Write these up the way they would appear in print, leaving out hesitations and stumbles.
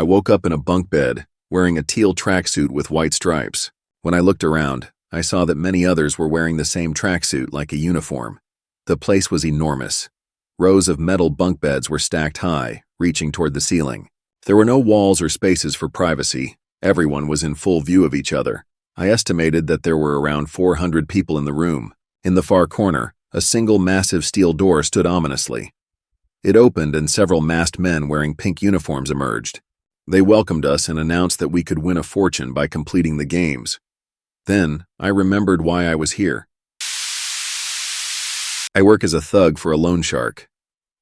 I woke up in a bunk bed, wearing a teal tracksuit with white stripes. When I looked around, I saw that many others were wearing the same tracksuit like a uniform. The place was enormous. Rows of metal bunk beds were stacked high, reaching toward the ceiling. There were no walls or spaces for privacy. Everyone was in full view of each other. I estimated that there were around 400 people in the room. In the far corner, a single massive steel door stood ominously. It opened and several masked men wearing pink uniforms emerged. They welcomed us and announced that we could win a fortune by completing the games. Then, I remembered why I was here. I work as a thug for a loan shark.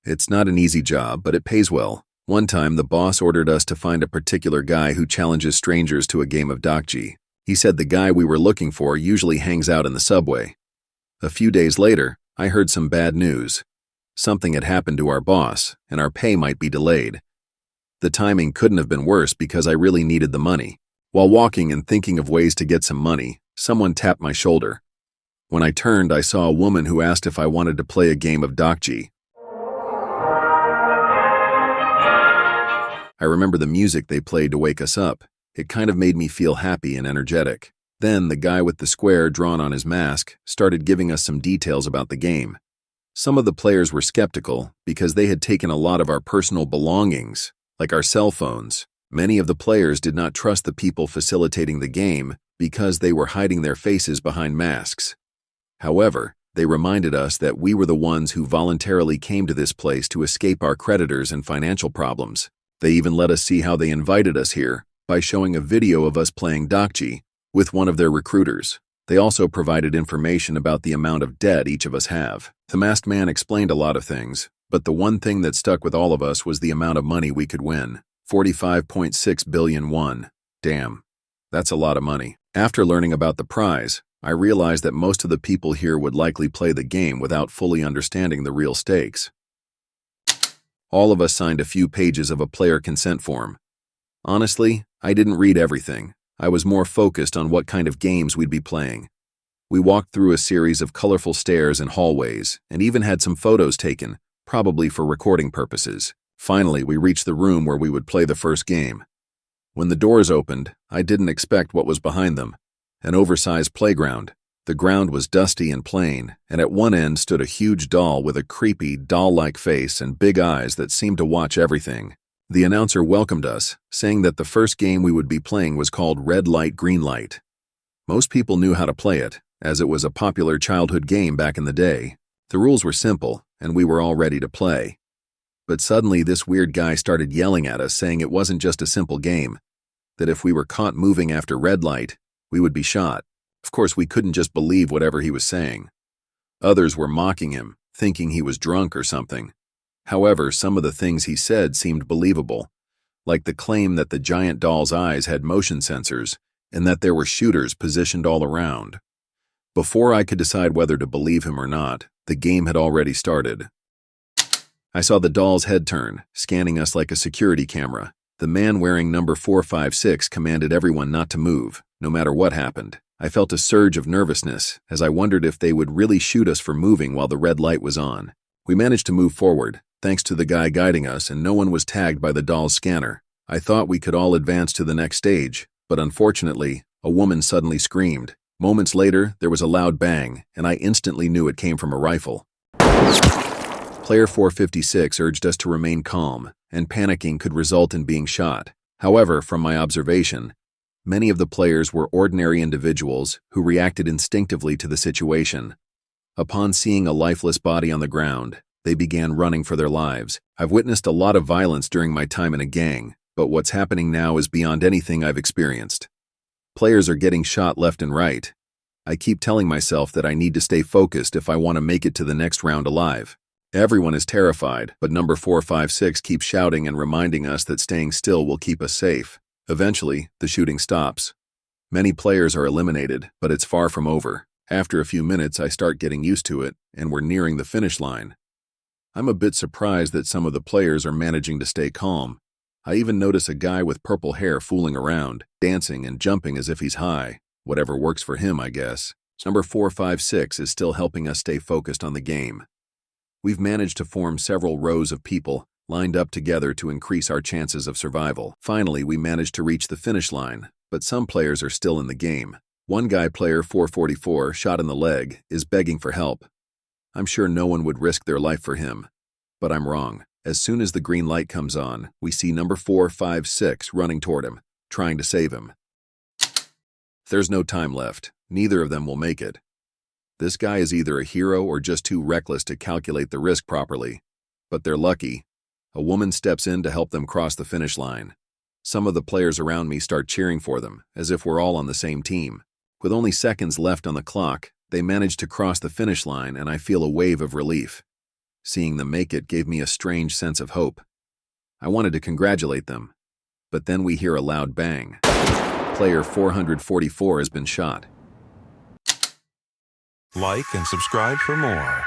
It's not an easy job, but it pays well. One time, the boss ordered us to find a particular guy who challenges strangers to a game of dokji. He said the guy we were looking for usually hangs out in the subway. A few days later, I heard some bad news. Something had happened to our boss, and our pay might be delayed. The timing couldn't have been worse because I really needed the money. While walking and thinking of ways to get some money, someone tapped my shoulder. When I turned, I saw a woman who asked if I wanted to play a game of dokji. I remember the music they played to wake us up. It kind of made me feel happy and energetic. Then the guy with the square drawn on his mask started giving us some details about the game. Some of the players were skeptical because they had taken a lot of our personal belongings, like our cell phones. Many of the players did not trust the people facilitating the game because they were hiding their faces behind masks. However, they reminded us that we were the ones who voluntarily came to this place to escape our creditors and financial problems. They even let us see how they invited us here by showing a video of us playing dokji with one of their recruiters. They also provided information about the amount of debt each of us have. The masked man explained a lot of things, but the one thing that stuck with all of us was the amount of money we could win. 45.6 billion won. Damn, that's a lot of money. After learning about the prize, I realized that most of the people here would likely play the game without fully understanding the real stakes. All of us signed a few pages of a player consent form. Honestly, I didn't read everything. I was more focused on what kind of games we'd be playing. We walked through a series of colorful stairs and hallways, and even had some photos taken, probably for recording purposes. Finally, we reached the room where we would play the first game. When the doors opened, I didn't expect what was behind them. An oversized playground. The ground was dusty and plain, and at one end stood a huge doll with a creepy, doll-like face and big eyes that seemed to watch everything. The announcer welcomed us, saying that the first game we would be playing was called Red Light, Green Light. Most people knew how to play it, as it was a popular childhood game back in the day. The rules were simple, and we were all ready to play. But suddenly this weird guy started yelling at us, saying it wasn't just a simple game, that if we were caught moving after red light, we would be shot. Of course, we couldn't just believe whatever he was saying. Others were mocking him, thinking he was drunk or something. However, some of the things he said seemed believable, like the claim that the giant doll's eyes had motion sensors and that there were shooters positioned all around. Before I could decide whether to believe him or not, the game had already started. I saw the doll's head turn, scanning us like a security camera. The man wearing number 456 commanded everyone not to move, no matter what happened. I felt a surge of nervousness as I wondered if they would really shoot us for moving while the red light was on. We managed to move forward, thanks to the guy guiding us, and no one was tagged by the doll's scanner. I thought we could all advance to the next stage, but unfortunately, a woman suddenly screamed. Moments later, there was a loud bang, and I instantly knew it came from a rifle. Player 456 urged us to remain calm, and panicking could result in being shot. However, from my observation, many of the players were ordinary individuals who reacted instinctively to the situation. Upon seeing a lifeless body on the ground, they began running for their lives. I've witnessed a lot of violence during my time in a gang, but what's happening now is beyond anything I've experienced. Players are getting shot left and right. I keep telling myself that I need to stay focused if I want to make it to the next round alive. Everyone is terrified, but number 456 keeps shouting and reminding us that staying still will keep us safe. Eventually, the shooting stops. Many players are eliminated, but it's far from over. After a few minutes, I start getting used to it, and we're nearing the finish line. I'm a bit surprised that some of the players are managing to stay calm. I even notice a guy with purple hair fooling around, dancing and jumping as if he's high. Whatever works for him, I guess. Number 456 is still helping us stay focused on the game. We've managed to form several rows of people, lined up together to increase our chances of survival. Finally, we managed to reach the finish line, but some players are still in the game. One guy, player 444, shot in the leg, is begging for help. I'm sure no one would risk their life for him, but I'm wrong. As soon as the green light comes on, we see number 456 running toward him, trying to save him. There's no time left. Neither of them will make it. This guy is either a hero or just too reckless to calculate the risk properly. But they're lucky. A woman steps in to help them cross the finish line. Some of the players around me start cheering for them, as if we're all on the same team. With only seconds left on the clock, they manage to cross the finish line, and I feel a wave of relief. Seeing them make it gave me a strange sense of hope. I wanted to congratulate them, but then we hear a loud bang. Player 444 has been shot. Like and subscribe for more.